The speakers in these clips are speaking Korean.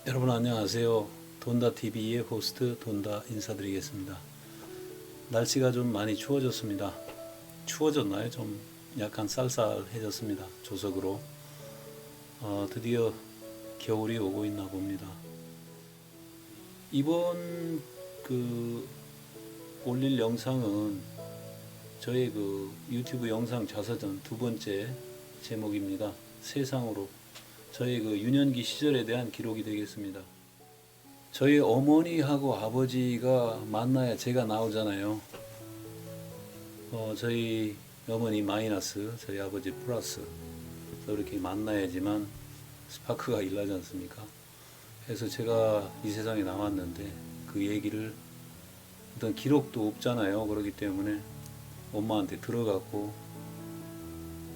여러분 안녕하세요. 돈다TV의 호스트 돈다 인사드리겠습니다. 날씨가 좀 많이 추워졌습니다. 추워졌나요? 좀 약간 쌀쌀해졌습니다. 조석으로. 드디어 겨울이 오고 있나 봅니다. 이번 올릴 영상은 저의 유튜브 영상 자서전 두 번째 제목입니다. 세상으로. 저의 유년기 시절에 대한 기록이 되겠습니다. 저희 어머니하고 아버지가 만나야 제가 나오잖아요. 저희 어머니 마이너스, 저희 아버지 플러스. 이렇게 만나야지만 스파크가 일나지 않습니까? 그래서 제가 이 세상에 나왔는데 그 얘기를 어떤 기록도 없잖아요. 그렇기 때문에 엄마한테 들어갔고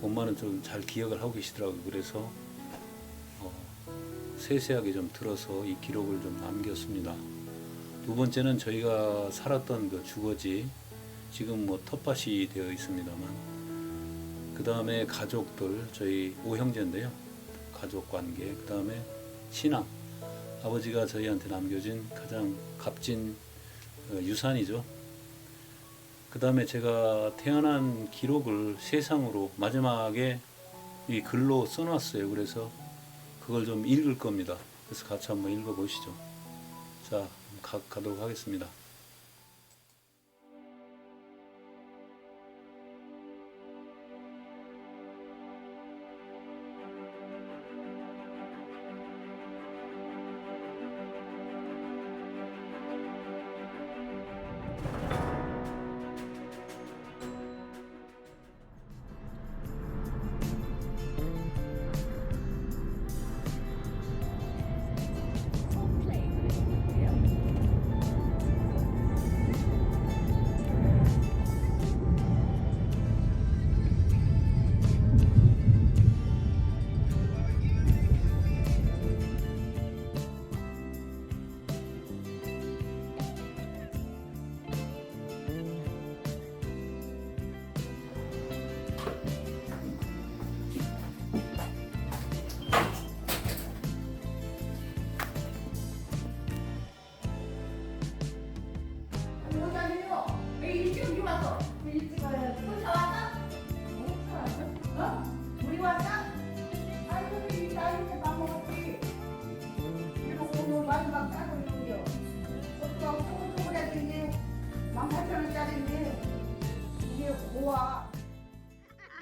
엄마는 좀 잘 기억을 하고 계시더라고요. 그래서 세세하게 좀 들어서 이 기록을 좀 남겼습니다. 두 번째는 저희가 살았던 그 주거지, 지금 텃밭이 되어 있습니다만, 그 다음에 가족들, 저희 5형제인데요. 가족 관계, 그 다음에 신앙, 아버지가 저희한테 남겨진 가장 값진 유산이죠. 그 다음에 제가 태어난 기록을 세상으로 마지막에 이 글로 써놨어요. 그래서 그걸 좀 읽을 겁니다. 그래서 같이 한번 읽어보시죠. 자, 가도록 하겠습니다.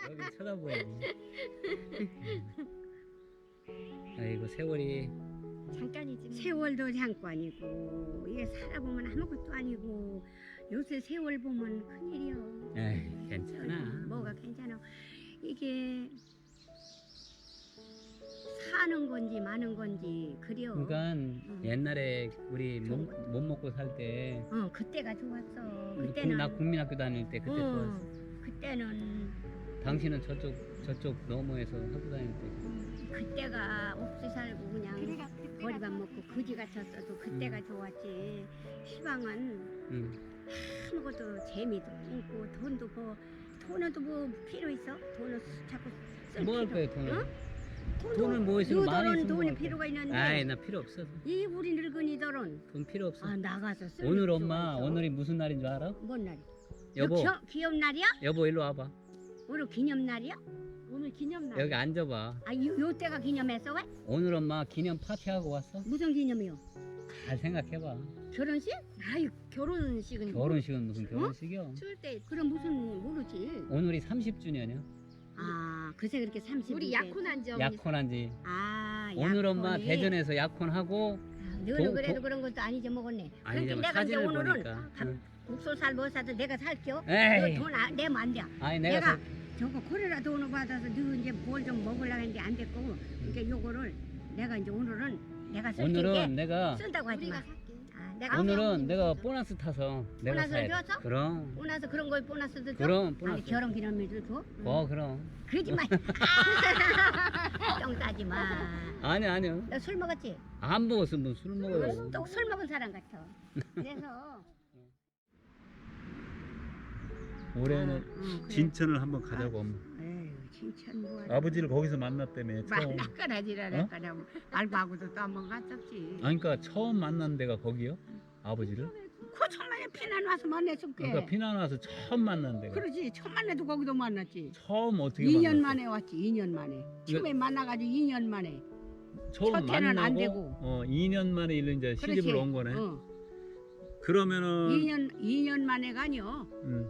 여기 쳐다보니. 아이고 세월이 잠깐이지. 세월도 잠깐이고 이게 살아보면 아무것도 아니고 요새 세월 보면 큰일이요. 에이 괜찮아. 뭐가 괜찮아. 이게 사는 건지 마는 건지 그려. 그러니까 옛날에 우리 못 먹고 살 때 그때가 좋았어. 나 그때는 국민학교 다닐 때 그때 좋았어. 그때는 당신은 저쪽 너머에서 학교 다닐 때. 그때가 없이 살고 그냥 머리밥 먹고 거지 같았어도 그때가 좋았지. 시방은 아무것도 재미도 없고 돈도 돈은 또 뭐 필요 있어? 돈은 자꾸 쓸 뭐 할 필요. 거예요 돈을? 응? 돈을 뭐 있으면 많이 너들은 쓰면 돈이 할 거야. 필요가 있는데. 아이 나 필요 없어. 이 우리 늙은이들은 돈 필요 없어. 나가서 쓸 오늘 필요가 엄마 있어. 오늘이 무슨 날인 줄 알아? 뭔 날이? 여보 기업 날이야? 여보 일로 와봐. 오늘 기념 날이야? 오늘 기념 날. 여기 앉아봐. 요 때가 기념했어 왜? 오늘 엄마 기념 파티 하고 왔어? 무슨 기념이요? 잘 생각해봐. 결혼식? 아유 결혼식은 결혼식은 무슨 결혼식이야? 추울 때 그럼 무슨 모르지. 오늘이 30주년이야. 그새 그렇게 30. 우리 약혼한 지 약혼한 지. 오늘 약혼이. 엄마 대전에서 약혼하고 너는 그래도 그런 것도 안 잊어먹었네. 아니 그러니까 내가 이제 사진을 오늘은 보니까. 응. 국소살 뭐 사도 내가 살게요. 에이. 돈 내면 안 돼. 아니 내가 저거 코레라 돈을 받아서 너 이제 뭘 좀 먹으려고 했는데 안 됐고 그러니까 요거를 내가 이제 오늘은 내가 쓸 오늘은 테니까 내가 쓴다고 하지 마. 우리가 살게. 내가 오늘은 내가 보너스 타서 내가 보너스를 사야 돼. 줬어? 그럼 보너스 그런 거 보너스도 줘? 그럼 아니 보너스. 결혼 기념일도 줘? 그럼. 그러지 마. 똥 싸지 마. 아니요. 너 술 먹었지? 안 먹었으면 뭐 술 먹어요. 또 술 먹은 사람 같아. 그래서 올해는 그래. 진천을 한번 가자고 엄마. 에휴, 진천 뭐 아버지를 거기서 만났다며 처음. 만나까라지라니까 알바하고도 또 한번 갔었지. 아니 그러니까 처음 만난 데가 거기요? 아버지를? 그 천만에 피난 와서 만났을게. 그러니까 피난 와서 처음 만난 데가. 그러지. 천만에도 거기도 만났지. 처음 어떻게 2년 만났어? 만에 왔지. 2년 만에. 처음에 만나가지고 2년 만에. 처음 첫 해는 안 만나고 되고. 2년 만에 일로 이제 그렇지. 시집을 온 거네. 어. 그러면은 2년 만에가 아니요. 음,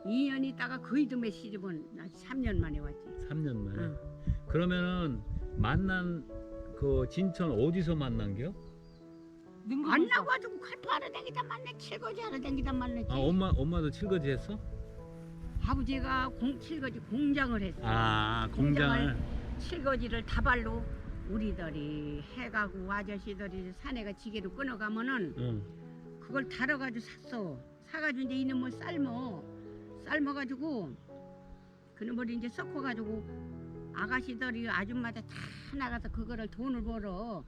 2년 있다가 그 이듬해 시집은 3년 만에 왔지. 3년 만에. 응. 그러면은 만난 그 진천 어디서 만난겨? 만나가지고 칼파 하러 다니다 만났지. 칠거지 하러 다니다 만났지. 아 엄마도 칠거지 했어? 아버지가 칠거지 공장을 했어. 아 공장을. 칠거지를 다발로 우리들이 해가고 아저씨들이 산에가 지게로 끊어가면은 응. 그걸 달아가지고 샀어. 사가지고 이제 이놈을 삶아가지고 그놈을 이제 섞어가지고 아가씨들이 아줌마들 다 나가서 그거를 돈을 벌어.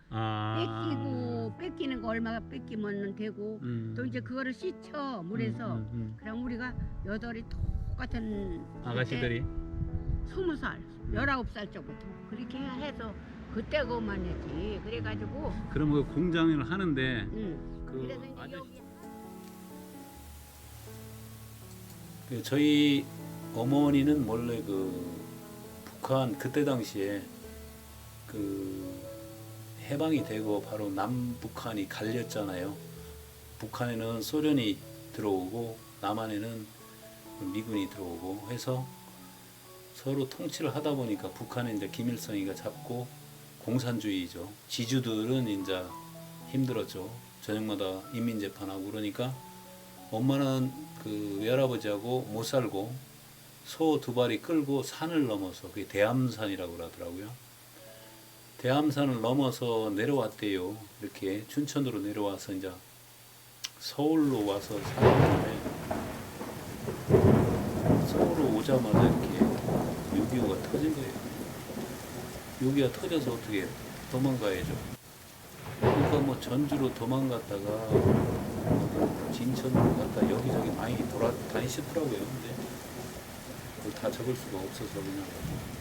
뺏기는 거 얼마가 뺏기면 되고 또 이제 그거를 씻혀 물에서. 그럼 우리가 여덟이 똑같은 아가씨들이 20살, 19살 때부터 그렇게 해서 그때 그만 했지. 그래가지고 그럼 그 공장을 하는데 그래서 이제 아저씨- 여기 저희 어머니는 원래 그 북한 그때 당시에 그 해방이 되고 바로 남북한이 갈렸잖아요. 북한에는 소련이 들어오고 남한에는 미군이 들어오고 해서 서로 통치를 하다 보니까 북한은 이제 김일성이가 잡고 공산주의죠. 지주들은 이제 힘들었죠. 저녁마다 인민재판하고 그러니까 엄마는 그 외할아버지하고 못 살고 소 2마리 끌고 산을 넘어서 그게 대암산이라고 그러더라고요. 대암산을 넘어서 내려왔대요. 이렇게 춘천으로 내려와서 이제 서울로 와서 살았는데 서울로 오자마자 이렇게 6.25가 터진 거예요. 6.25가 터져서 어떻게 도망가야죠. 그러니까 뭐 전주로 도망갔다가 진천으로 갔다 여기저기 많이 돌아다니시더라고요. 근데 그걸 다 적을 수가 없어서 그냥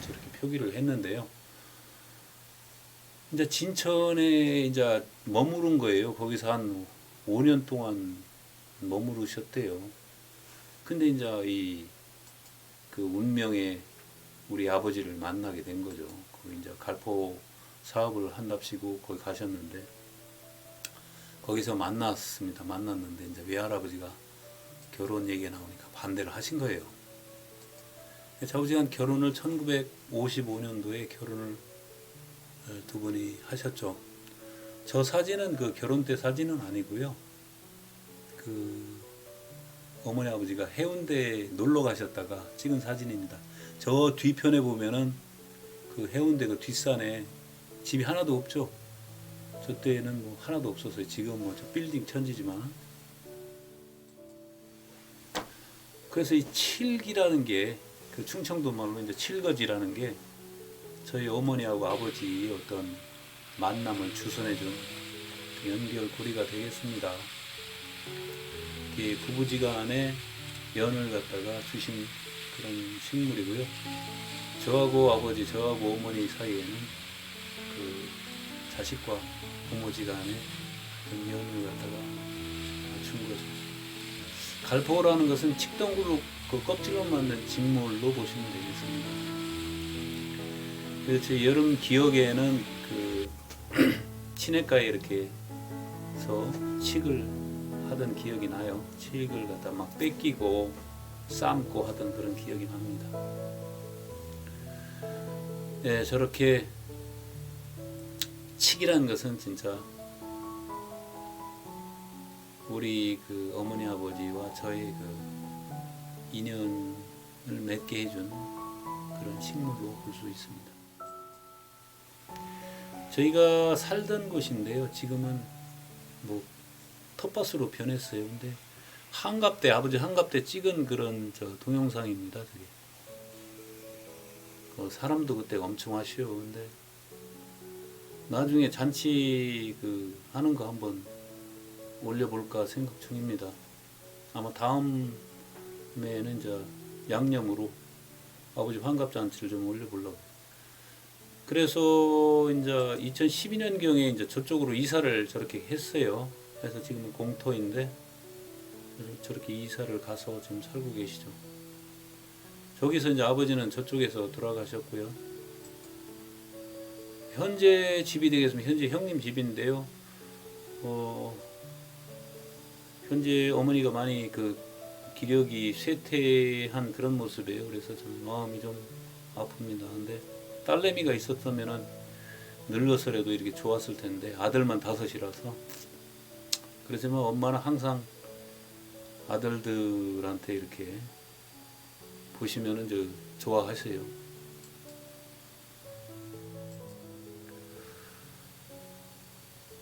저렇게 표기를 했는데요. 이제 진천에 이제 머무른 거예요. 거기서 한 5년 동안 머무르셨대요. 근데 이제 그 운명의 우리 아버지를 만나게 된 거죠. 거기 이제 갈포 사업을 한답시고 거기 가셨는데 거기서 만났습니다. 만났는데 이제 외할아버지가 결혼 얘기가 나오니까 반대를 하신 거예요. 아버지가 결혼을 1955년도에 결혼을 두 분이 하셨죠. 저 사진은 그 결혼 때 사진은 아니고요. 그 어머니 아버지가 해운대에 놀러 가셨다가 찍은 사진입니다. 저 뒤편에 보면은 그 해운대 그 뒷산에 집이 하나도 없죠. 저 때는 뭐 하나도 없었어요. 지금 뭐 저 빌딩 천지지만. 그래서 이 칠기라는 게 그 충청도 말로 이제 칠거지라는 게 저희 어머니하고 아버지 어떤 만남을 주선해준 연결고리가 되겠습니다. 이게 부부지간에 연을 갖다가 주신 그런 식물이고요. 저하고 아버지, 저하고 어머니 사이에는 그 자식과 부모지간에 그런 연을 갖다가 준 거죠. 갈포라는 것은 칡덩구로 그 껍질로 만든 직물로 보시면 되겠습니다. 그래서 제 여름 기억에는 그 시냇가에 이렇게 서 칡을 하던 기억이 나요. 칡을 갖다 막 뺏기고 삶고 하던 그런 기억이 납니다. 네, 저렇게 칡이라는 것은 진짜 우리 그 어머니 아버지와 저의 그 인연을 맺게 해준 그런 식물로 볼 수 있습니다. 저희가 살던 곳인데요. 지금은 뭐 텃밭으로 변했어요. 근데 한갑 때 아버지 한갑 때 찍은 그런 저 동영상입니다. 저게. 사람도 그때 엄청 하시오. 근데 나중에 잔치 그 하는 거 한번 올려볼까 생각 중입니다. 아마 다음에는 저 양념으로 아버지 환갑잔치를 좀 올려보려고. 그래서 이제 2012년경에 이제 저쪽으로 이사를 저렇게 했어요. 그래서 지금은 공터인데 저렇게 이사를 가서 지금 살고 계시죠. 저기서 이제 아버지는 저쪽에서 돌아가셨고요. 현재 집이 되겠습니다. 현재 형님 집인데요. 현재 어머니가 많이 그 기력이 쇠퇴한 그런 모습이에요. 그래서 좀 마음이 좀 아픕니다. 근데 딸내미가 있었다면은 늙어서라도 이렇게 좋았을 텐데 아들만 5이라서. 그렇지만 엄마는 항상 아들들한테 이렇게 보시면은 저 좋아하세요.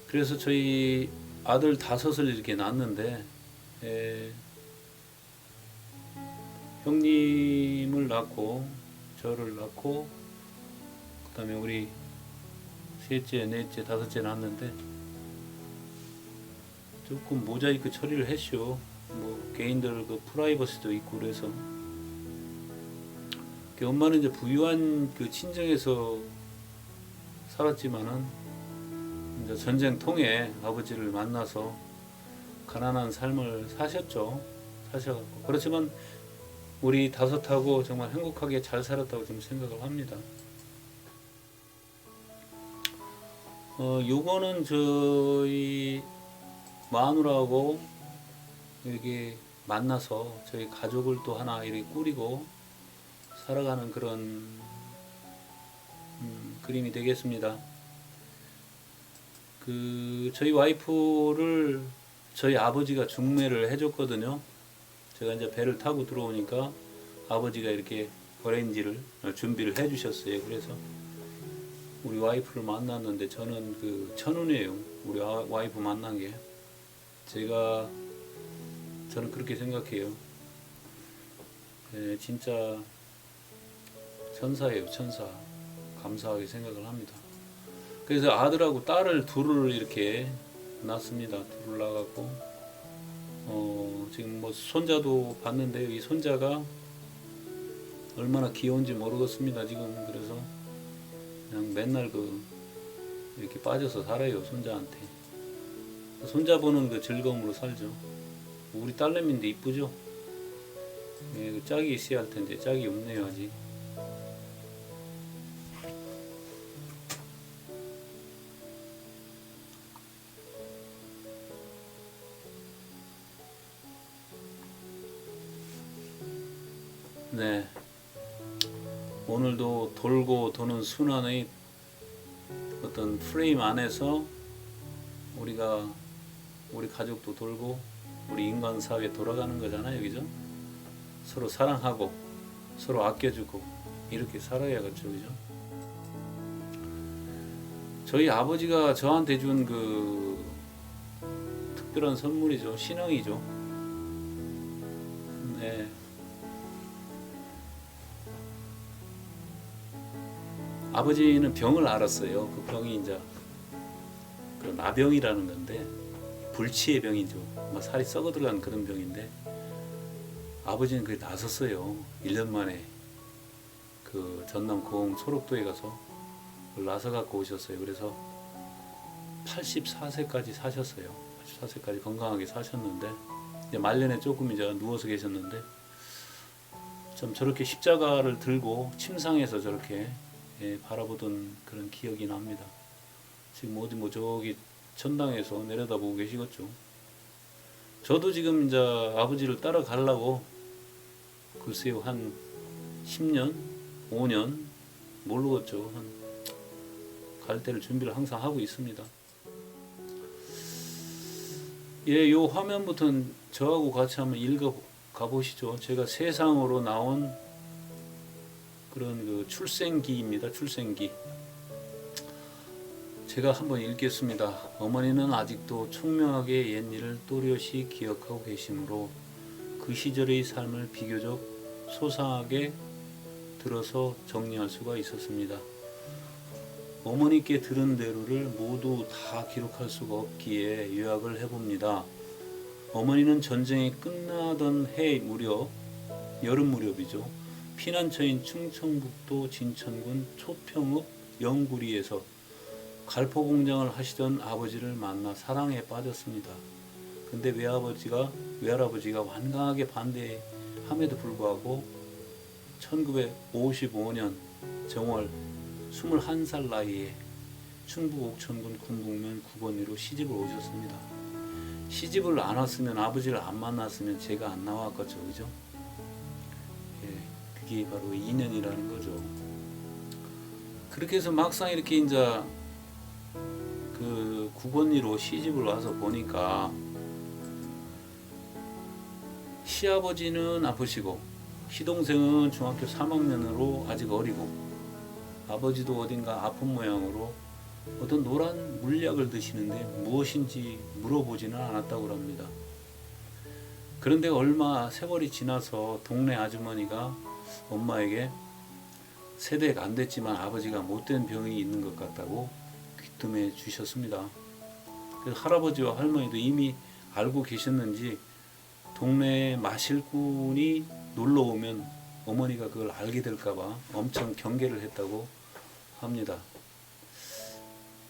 그래서 저희 아들 5을 이렇게 낳았는데 형님을 낳고 저를 낳고 그다음에 우리 셋째, 넷째, 5째 낳았는데 조금 모자이크 처리를 했죠. 뭐 개인들 그 프라이버시도 있고 그래서 엄마는 이제 부유한 그 친정에서 살았지만은 이제 전쟁 통에 아버지를 만나서 가난한 삶을 사셔갖고 그렇지만 우리 5하고 정말 행복하게 잘 살았다고 좀 생각을 합니다. 요거는 저희 마누라하고 이렇게 만나서 저희 가족을 또 하나 이렇게 꾸리고 살아가는 그런 그림이 되겠습니다. 저희 와이프를 저희 아버지가 중매를 해줬거든요. 제가 이제 배를 타고 들어오니까 아버지가 이렇게 어레인지를 준비를 해주셨어요. 그래서 우리 와이프를 만났는데 저는 그 천운이에요. 우리 와이프 만난 게 저는 그렇게 생각해요. 진짜 천사예요, 천사. 감사하게 생각을 합니다. 그래서 아들하고 딸을 2을 이렇게 낳습니다. 2를 낳았고 지금 뭐 손자도 봤는데요. 이 손자가 얼마나 귀여운지 모르겠습니다. 지금 그래서 그냥 맨날 이렇게 빠져서 살아요. 손자한테. 손자 보는 그 즐거움으로 살죠. 우리 딸내미인데 이쁘죠? 그 짝이 있어야 할 텐데 짝이 없네요 아직. 네. 오늘도 돌고 도는 순환의 어떤 프레임 안에서 우리 가족도 돌고 우리 인간 사회에 돌아가는 거잖아요. 그죠? 서로 사랑하고 서로 아껴주고 이렇게 살아야겠죠. 그죠? 저희 아버지가 저한테 준 그 특별한 선물이죠. 신앙이죠. 네. 아버지는 병을 앓았어요. 그 병이 이제 그 나병이라는 건데 불치의 병이죠. 막 살이 썩어 들어간 그런 병인데 아버지는 그게 나섰어요. 1년 만에 그 전남 고흥 소록도에 가서 그걸 나서 갖고 오셨어요. 그래서 84세까지 사셨어요. 84세까지 건강하게 사셨는데 이제 말년에 조금 이제 누워서 계셨는데 좀 저렇게 십자가를 들고 침상에서 저렇게 바라보던 그런 기억이 납니다. 지금 어디 뭐 저기 천당에서 내려다보고 계시겠죠. 저도 지금 이제 아버지를 따라가려고 글쎄요 한 10년, 5년 모르겠죠. 갈 때를 준비를 항상 하고 있습니다. 요 화면부터는 저하고 같이 한번 읽어가 보시죠. 제가 세상으로 나온 그런 그 출생기입니다. 출생기. 제가 한번 읽겠습니다. 어머니는 아직도 총명하게 옛일을 또렷이 기억하고 계시므로 그 시절의 삶을 비교적 소상하게 들어서 정리할 수가 있었습니다. 어머니께 들은 대로를 모두 다 기록할 수가 없기에 요약을 해봅니다. 어머니는 전쟁이 끝나던 해 무렵, 여름 무렵이죠. 피난처인 충청북도 진천군 초평읍 영구리에서 갈포 공장을 하시던 아버지를 만나 사랑에 빠졌습니다. 근데 외할아버지가 완강하게 반대함에도 불구하고 1955년 정월 21살 나이에 충북 옥천군 군북면 9번리로 시집을 오셨습니다. 시집을 안 왔으면, 아버지를 안 만났으면 제가 안 나왔겠죠, 그죠? 예, 그게 바로 인연이라는 거죠. 그렇게 해서 막상 이렇게 이제 그 9번리로 시집을 와서 보니까 시아버지는 아프시고 시동생은 중학교 3학년으로 아직 어리고 아버지도 어딘가 아픈 모양으로 어떤 노란 물약을 드시는데 무엇인지 물어보지는 않았다고 합니다. 그런데 얼마 세월이 지나서 동네 아주머니가 엄마에게 세대가 안 됐지만 아버지가 못된 병이 있는 것 같다고 귀뜸해 주셨습니다. 그래서 할아버지와 할머니도 이미 알고 계셨는지 동네에 마실꾼이 놀러 오면 어머니가 그걸 알게 될까봐 엄청 경계를 했다고 합니다.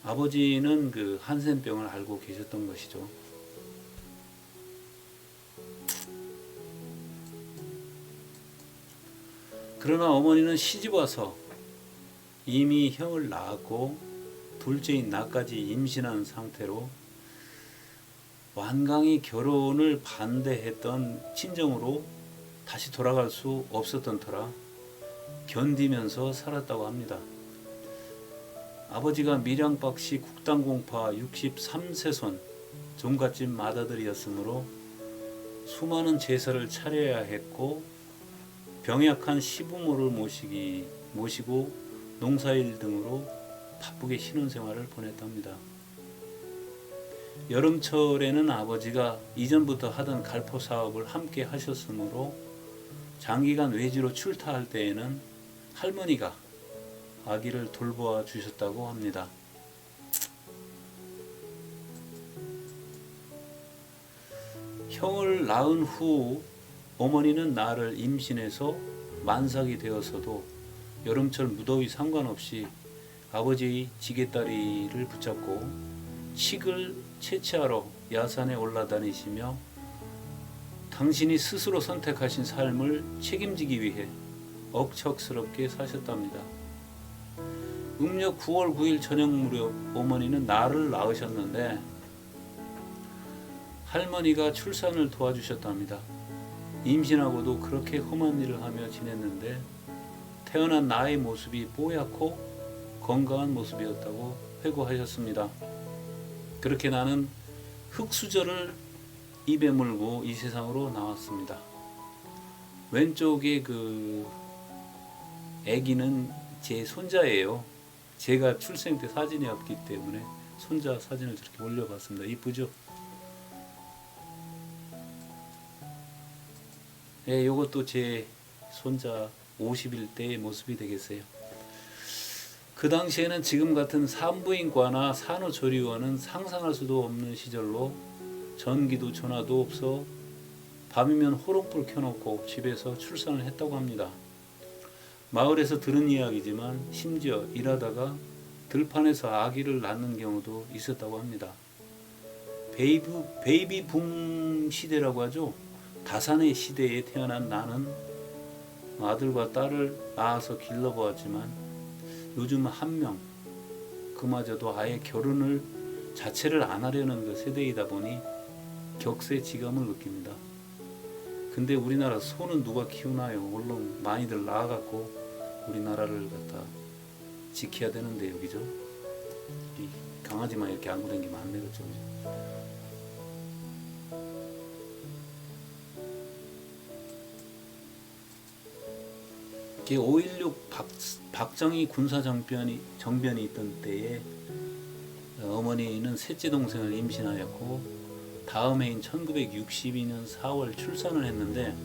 아버지는 그 한센병을 알고 계셨던 것이죠. 그러나 어머니는 시집 와서 이미 형을 낳았고 둘째인 나까지 임신한 상태로 완강히 결혼을 반대했던 친정으로 다시 돌아갈 수 없었던 터라 견디면서 살았다고 합니다. 아버지가 밀양박씨 국당공파 63세손 종갓집 맏아들이었으므로 수많은 제사를 차려야 했고 병약한 시부모를 모시고 농사일 등으로 바쁘게 신혼생활을 보냈답니다. 여름철에는 아버지가 이전부터 하던 갈포 사업을 함께 하셨으므로 장기간 외지로 출타할 때에는 할머니가 아기를 돌보아 주셨다고 합니다. 형을 낳은 후 어머니는 나를 임신해서 만삭이 되어서도 여름철 무더위 상관없이 아버지의 지게다리를 붙잡고 칡을 채취하러 야산에 올라다니시며 당신이 스스로 선택하신 삶을 책임지기 위해 억척스럽게 사셨답니다. 음력 9월 9일 저녁 무렵 어머니는 나를 낳으셨는데 할머니가 출산을 도와주셨답니다. 임신하고도 그렇게 험한 일을 하며 지냈는데 태어난 나의 모습이 뽀얗고 건강한 모습이었다고 회고하셨습니다. 그렇게 나는 흙수저를 입에 물고 이 세상으로 나왔습니다. 왼쪽에 그 아기는 제 손자예요. 제가 출생 때 사진이 없기 때문에 손자 사진을 저렇게 올려봤습니다. 이쁘죠? 예, 요것도 제 손자 50일 때의 모습이 되겠어요. 그 당시에는 지금 같은 산부인과나 산후조리원은 상상할 수도 없는 시절로 전기도 전화도 없어 밤이면 호롱불 켜놓고 집에서 출산을 했다고 합니다. 마을에서 들은 이야기지만 심지어 일하다가 들판에서 아기를 낳는 경우도 있었다고 합니다. 베이비 붐 시대라고 하죠. 다산의 시대에 태어난 나는 아들과 딸을 낳아서 길러보았지만 요즘 한 명, 그마저도 아예 결혼을 자체를 안 하려는 그 세대이다 보니 격세지감을 느낍니다. 근데 우리나라 소는 누가 키우나요? 물론 많이들 낳아갖고 우리나라를 갖다 지켜야 되는데 여기죠. 이 강아지만 이렇게 안고 다니면 안 되겠죠. 이게 5.16 박정희 군사정변이 있던 때에 어머니는 셋째 동생을 임신하였고 다음 해인 1962년 4월 출산을 했는데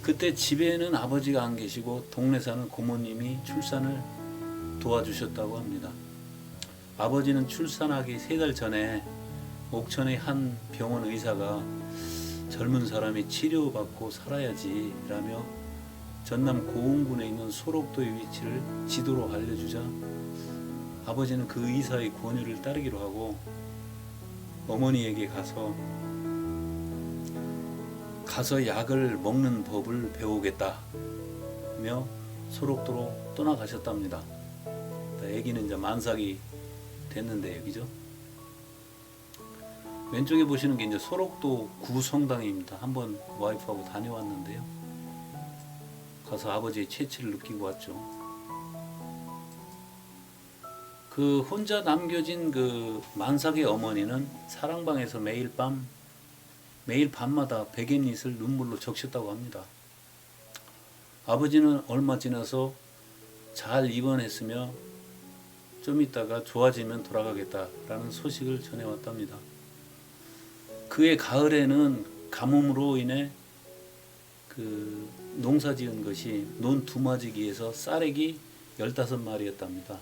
그때 집에는 아버지가 안 계시고 동네 사는 고모님이 출산을 도와주셨다고 합니다. 아버지는 출산하기 3달 전에 옥천의 한 병원 의사가 젊은 사람이 치료받고 살아야지 라며 전남 고흥군에 있는 소록도의 위치를 지도로 알려주자 아버지는 그 의사의 권유를 따르기로 하고 어머니에게 가서 약을 먹는 법을 배우겠다며 소록도로 떠나가셨답니다. 아기는 이제 만삭이 됐는데요, 그죠? 왼쪽에 보시는 게 이제 소록도 구성당입니다. 한번 와이프하고 다녀왔는데요. 가서 아버지의 채취를 느끼고 왔죠. 그 혼자 남겨진 그 만삭의 어머니는 사랑방에서 매일 밤마다 베갯잇을 눈물로 적셨다고 합니다. 아버지는 얼마 지나서 잘 입원했으며 좀 있다가 좋아지면 돌아가겠다라는 소식을 전해왔답니다. 그해 가을에는 가뭄으로 인해 그 농사 지은 것이 논 두마지기에서 쌀액이 15마리였답니다.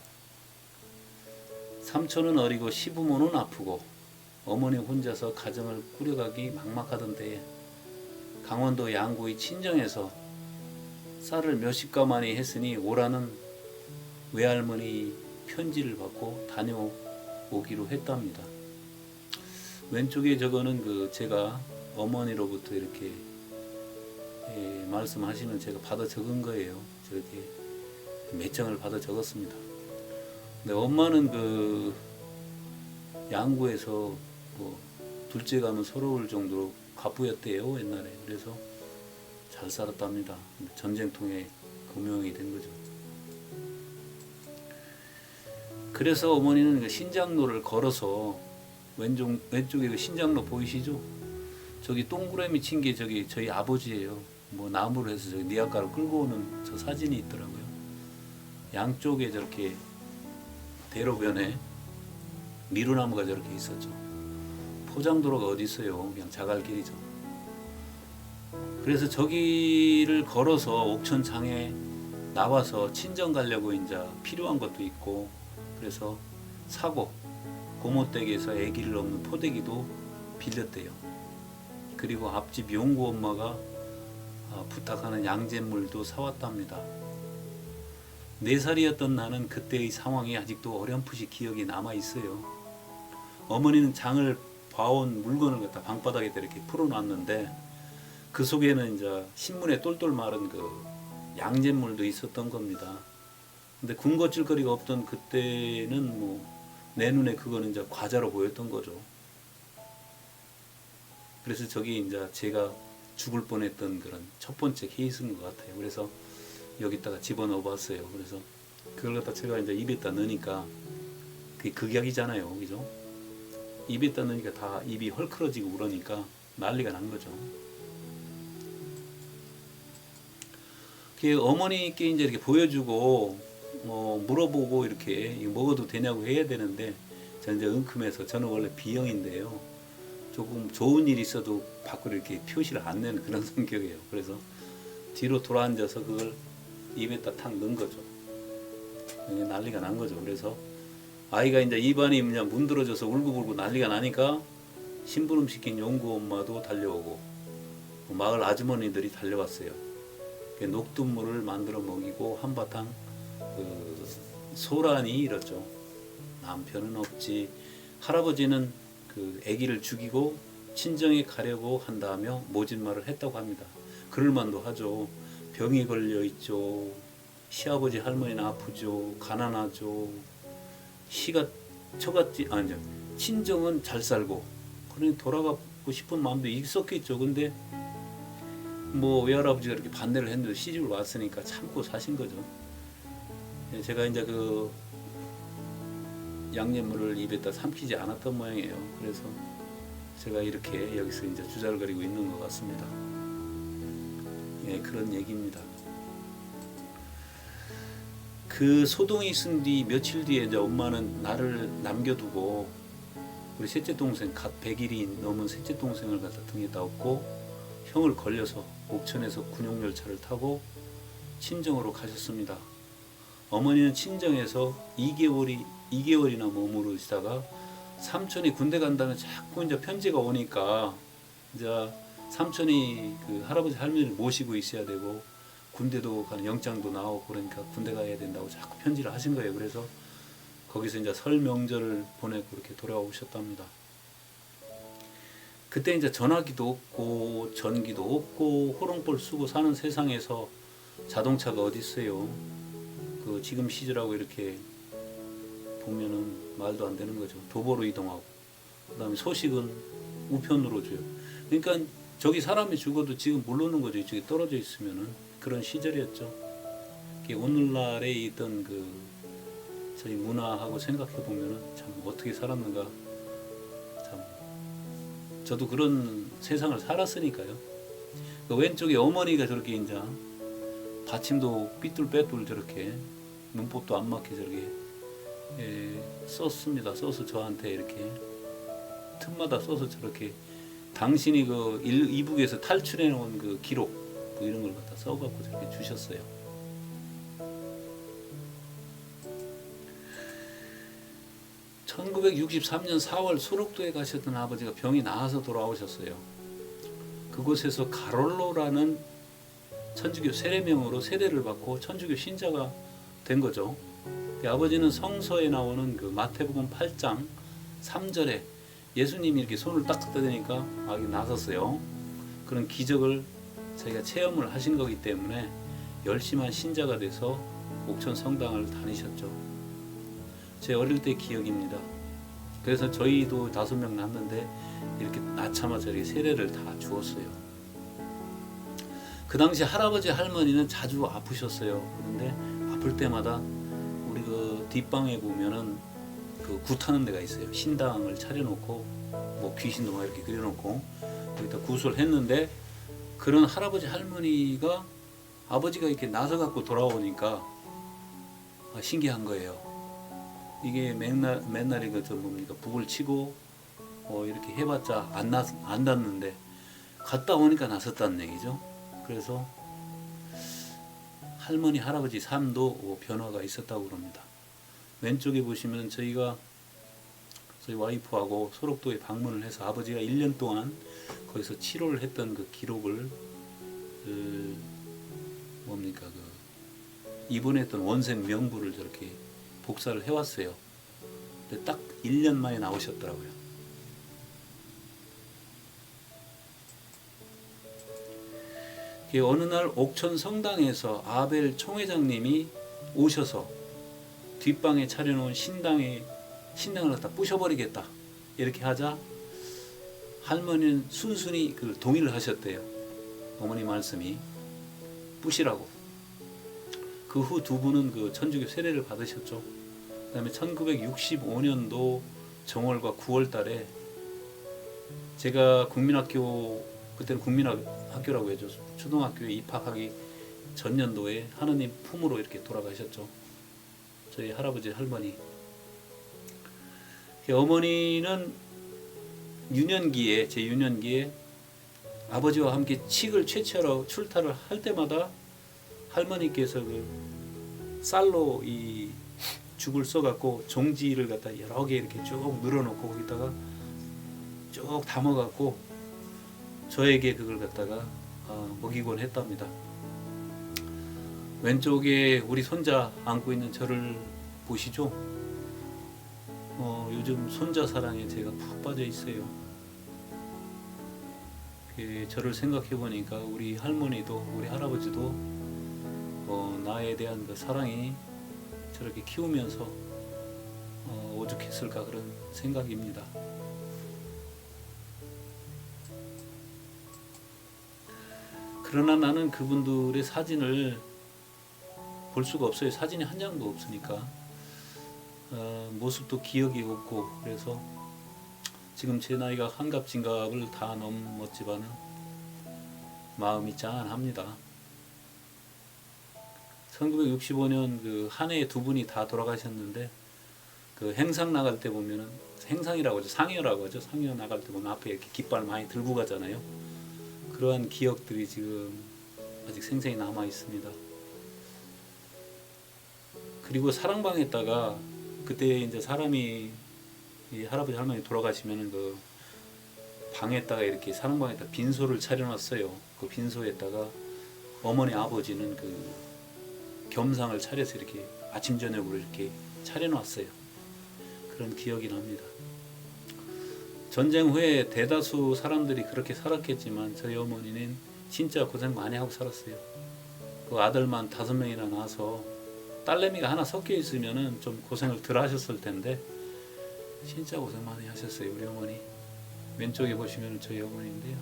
삼촌은 어리고 시부모는 아프고 어머니 혼자서 가정을 꾸려가기 막막하던 때에 강원도 양구의 친정에서 쌀을 몇십 가마니 했으니 오라는 외할머니 편지를 받고 다녀오기로 했답니다. 왼쪽에 저거는 그 제가 어머니로부터 이렇게 말씀하시면 제가 받아 적은 거예요. 저렇게 몇 장을 받아 적었습니다. 근데 엄마는 그 양구에서 뭐 둘째 가면 서러울 정도로 가부였대요, 옛날에. 그래서 잘 살았답니다. 전쟁통에 금용이 된 거죠. 그래서 어머니는 그 신장로를 걸어서 왼쪽에 그 신장로 보이시죠? 저기 동그라미 친 게 저기 저희 아버지예요. 뭐 나무로 해서 저기 니아가를 끌고 오는 저 사진이 있더라고요. 양쪽에 저렇게 대로변에 미루나무가 저렇게 있었죠. 포장도로가 어디 있어요? 그냥 자갈길이죠. 그래서 저기를 걸어서 옥천장에 나와서 친정 가려고 이제 필요한 것도 있고, 그래서 사고 고모댁에서 아기를 넣는 포대기도 빌렸대요. 그리고 앞집 용구 엄마가 부탁하는 양잿물도 사왔답니다. 4살이었던 나는 그때의 상황이 아직도 어렴풋이 기억이 남아 있어요. 어머니는 장을 봐온 물건을 갖다 방바닥에다 이렇게 풀어놨는데 그 속에는 이제 신문에 똘똘 마른 그 양잿물도 있었던 겁니다. 근데 군것질거리가 없던 그때는 뭐 내 눈에 그거는 이제 과자로 보였던 거죠. 그래서 저기 이제 제가 죽을 뻔했던 그런 첫 번째 케이스인 것 같아요. 그래서 여기다가 집어넣어 봤어요. 그래서 그걸 갖다 제가 이제 입에다 넣으니까 그게 극약이잖아요. 그죠? 입에다 넣으니까 다 입이 헐크러지고 그러니까 난리가 난 거죠. 그 어머니께 이제 이렇게 보여주고 물어보고 이렇게 이거 먹어도 되냐고 해야 되는데 저는 이제 은큼해서, 저는 원래 B형인데요. 조금 좋은 일이 있어도 밖으로 이렇게 표시를 안 내는 그런 성격이에요. 그래서 뒤로 돌아앉아서 그걸 입에다 탁 넣은 거죠. 난리가 난 거죠. 그래서 아이가 이제 입안이 그냥 문드러져서 울고불고 난리가 나니까 심부름 시킨 용구 엄마도 달려오고 마을 아주머니들이 달려왔어요. 녹두물을 만들어 먹이고 한바탕 그 소란이 일었죠. 남편은 없지. 할아버지는 그 아기를 죽이고 친정에 가려고 한다며 모진 말을 했다고 합니다. 그럴만도 하죠. 병이 걸려 있죠. 시아버지 할머니는 아프죠. 가난하죠. 시가 처갓집 아니죠. 친정은 잘 살고 그러니 돌아가고 싶은 마음도 있었겠죠. 근데 뭐 외할아버지가 이렇게 반대를 했는데 시집을 왔으니까 참고 사신 거죠. 제가 이제 그 양잿물을 입에다 삼키지 않았던 모양이에요. 그래서 제가 이렇게 여기서 이제 주잘거리고 있는 것 같습니다. 예, 그런 얘기입니다. 그 소동이 있은 뒤 며칠 뒤에 이제 엄마는 나를 남겨두고 우리 셋째 동생, 갓 100일이 넘은 셋째 동생을 갖다 등에다 업고 형을 걸려서 옥천에서 군용열차를 타고 친정으로 가셨습니다. 어머니는 친정에서 2개월이나 머무르시다가 삼촌이 군대 간다면 자꾸 이제 편지가 오니까 이제 삼촌이 그 할아버지 할머니를 모시고 있어야 되고 군대도 가는 영장도 나오고 그러니까 군대 가야 된다고 자꾸 편지를 하신 거예요. 그래서 거기서 이제 설 명절을 보내고 이렇게 돌아오셨답니다. 그때 이제 전화기도 없고 전기도 없고 호롱불 쓰고 사는 세상에서 자동차가 어디 있어요. 그 지금 시절하고 이렇게 보면은 말도 안 되는 거죠. 도보로 이동하고 그다음에 소식은 우편으로 줘요. 그러니까 저기 사람이 죽어도 지금 모르는 거죠. 이쪽에 떨어져 있으면은 그런 시절이었죠. 오늘날에 있던 그 저희 문화하고 생각해 보면은 참 어떻게 살았는가. 참 저도 그런 세상을 살았으니까요. 그 왼쪽에 어머니가 저렇게 이제 받침도 삐뚤빼뚤 저렇게 문법도 안 맞게 저렇게 썼습니다. 써서 저한테 이렇게 틈마다 써서 저렇게 당신이 그 이북에서 탈출해 놓은 그 기록 뭐 이런 걸 갖다 써갖고 저렇게 주셨어요. (1963년 4월) 소록도에 가셨던 아버지가 병이 나아서 돌아오셨어요. 그곳에서 가롤로라는 천주교 세례명으로 세례를 받고 천주교 신자가 된 거죠. 아버지는 성서에 나오는 그 마태복음 8장 3절에 예수님이 이렇게 손을 딱 갖다 대니까 아기 나섰어요. 그런 기적을 자기가 체험을 하신 거기 때문에 열심한 신자가 돼서 옥천 성당을 다니셨죠. 제 어릴 때 기억입니다. 그래서 저희도 5명 낳았는데 이렇게 낳자마자 이렇게 세례를 다 주었어요. 그 당시 할아버지 할머니는 자주 아프셨어요. 그런데 아플 때마다 우리 그 뒷방에 보면은 그 굿하는 데가 있어요. 신당을 차려놓고 뭐 귀신도 막 이렇게 그려놓고 거기다 굿을 했는데 그런 할아버지 할머니가 아버지가 이렇게 나서 갖고 돌아오니까 신기한 거예요. 이게 맨날 이거 저 뭡니까 북을 치고 이렇게 해봤자 안 닿는데 갔다 오니까 나섰다는 얘기죠. 그래서 할머니 할아버지 삶도 변화가 있었다고 그럽니다. 왼쪽에 보시면 저희 와이프하고 소록도에 방문을 해서 아버지가 1년 동안 거기서 치료를 했던 그 기록을 입원했던 원생 명부를 저렇게 복사를 해왔어요. 근데 딱 1년 만에 나오셨더라고요. 어느 날 옥천 성당에서 아벨 총회장님이 오셔서 뒷방에 차려놓은 신당을 갖다 부셔버리겠다 이렇게 하자 할머니는 순순히 그 동의를 하셨대요. 어머니 말씀이 부시라고. 그 후 두 분은 그 천주교 세례를 받으셨죠. 그 다음에 1965년도 정월과 9월 달에 제가 그때는 국민학교라고 해죠. 초등학교에 입학하기 전년도에 하느님 품으로 이렇게 돌아가셨죠. 저희 할아버지 할머니. 어머니는 제 유년기에 아버지와 함께 칡을 채취하러 출타를 할 때마다 할머니께서 그 쌀로 이 죽을 써갖고 종지를 갖다 여러 개 이렇게 쭉 늘어놓고 거기다가 쭉 담아갖고 저에게 그걸 갖다가 먹이곤 했답니다. 왼쪽에 우리 손자 안고 있는 저를 보시죠? 요즘 손자 사랑에 제가 푹 빠져 있어요. 저를 생각해 보니까 우리 할머니도 우리 할아버지도 나에 대한 그 사랑이 저렇게 키우면서 오죽했을까 그런 생각입니다. 그러나 나는 그분들의 사진을 볼 수가 없어요. 사진이 한 장도 없으니까 모습도 기억이 없고 그래서 지금 제 나이가 환갑진갑을 다 넘었지만은 마음이 짠합니다. 1965년 그 한 해에 두 분이 다 돌아가셨는데 그 행상 나갈 때 보면은 행상이라고 하죠. 상여라고 하죠. 상여 나갈 때 보면 앞에 이렇게 깃발 많이 들고 가잖아요. 그러한 기억들이 지금 아직 생생히 남아 있습니다. 그리고 사랑방에다가 그때 이제 사람이 이 할아버지 할머니 돌아가시면은 그 방에다가 이렇게 사랑방에다 빈소를 차려놨어요. 그 빈소에다가 어머니 아버지는 그 겸상을 차려서 이렇게 아침 저녁으로 이렇게 차려놨어요. 그런 기억이 납니다. 전쟁 후에 대다수 사람들이 그렇게 살았겠지만 저희 어머니는 진짜 고생 많이 하고 살았어요. 그 아들만 5명이나 낳아서 딸내미가 하나 섞여 있으면은 좀 고생을 덜 하셨을 텐데 진짜 고생 많이 하셨어요. 우리 어머니. 왼쪽에 보시면 저희 어머니인데요.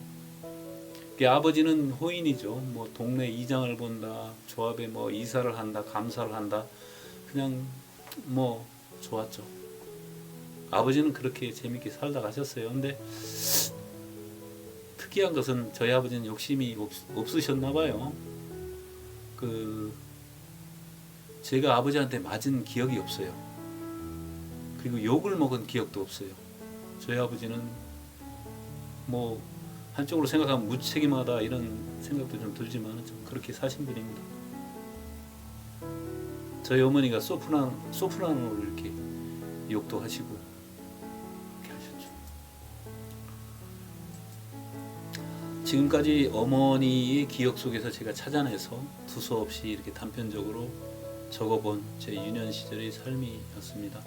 아버지는 호인이죠. 뭐 동네 이장을 본다, 조합에 뭐 이사를 한다, 감사를 한다. 그냥 뭐 좋았죠. 아버지는 그렇게 재밌게 살다 가셨어요. 근데 특이한 것은 저희 아버지는 욕심이 없으셨나 봐요. 제가 아버지한테 맞은 기억이 없어요. 그리고 욕을 먹은 기억도 없어요. 저희 아버지는 뭐 한쪽으로 생각하면 무책임하다 이런 생각도 좀 들지만 좀 그렇게 사신 분입니다. 저희 어머니가 소프라노로 이렇게 욕도 하시고 이렇게 하셨죠. 지금까지 어머니의 기억 속에서 제가 찾아내서 두서없이 이렇게 단편적으로 적어본 제 유년 시절의 삶이었습니다.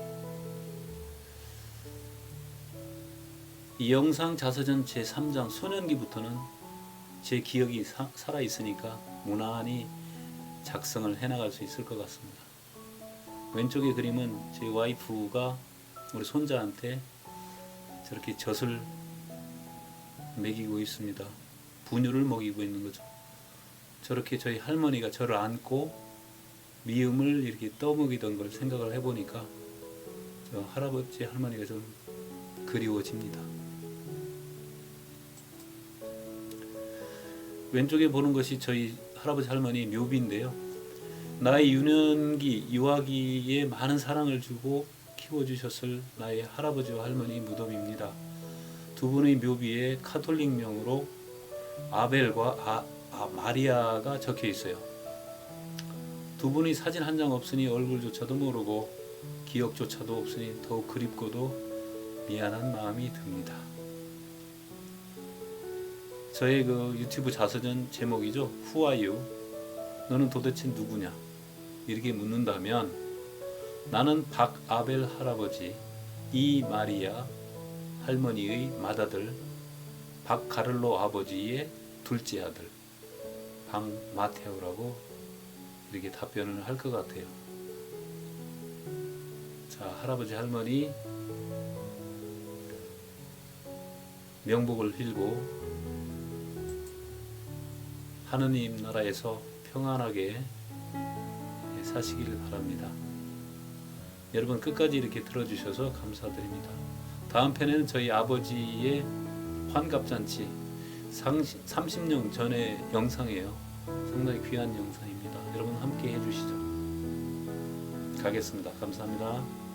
이 영상 자서전 제3장 소년기부터는 제 기억이 살아있으니까 무난히 작성을 해나갈 수 있을 것 같습니다. 왼쪽의 그림은 제 와이프가 우리 손자한테 저렇게 젖을 먹이고 있습니다. 분유를 먹이고 있는 거죠. 저렇게 저희 할머니가 저를 안고 미음을 이렇게 떠먹이던 걸 생각을 해보니까 저 할아버지 할머니가 좀 그리워집니다. 왼쪽에 보는 것이 저희 할아버지 할머니 묘비인데요. 나의 유년기 유아기에 많은 사랑을 주고 키워주셨을 나의 할아버지와 할머니 무덤입니다. 두 분의 묘비에 카톨릭명으로 아벨과 마리아가 적혀 있어요. 두 분의 사진 한 장 없으니 얼굴조차도 모르고 기억조차도 없으니 더욱 그립고도 미안한 마음이 듭니다. 저의 그 유튜브 자서전 제목이죠. Who are you? 너는 도대체 누구냐? 이렇게 묻는다면 나는 박아벨 할아버지, 이 마리아 할머니의 맏아들, 박카를로 아버지의 둘째 아들, 박마테오라고 이렇게 답변을 할 것 같아요. 자, 할아버지 할머니 명복을 빌고 하느님 나라에서 평안하게 사시길 바랍니다. 여러분 끝까지 이렇게 들어주셔서 감사드립니다. 다음 편에는 저희 아버지의 환갑잔치 30년 전의 영상이에요. 상당히 귀한 영상입니다. 여러분 함께 해주시죠. 가겠습니다. 감사합니다.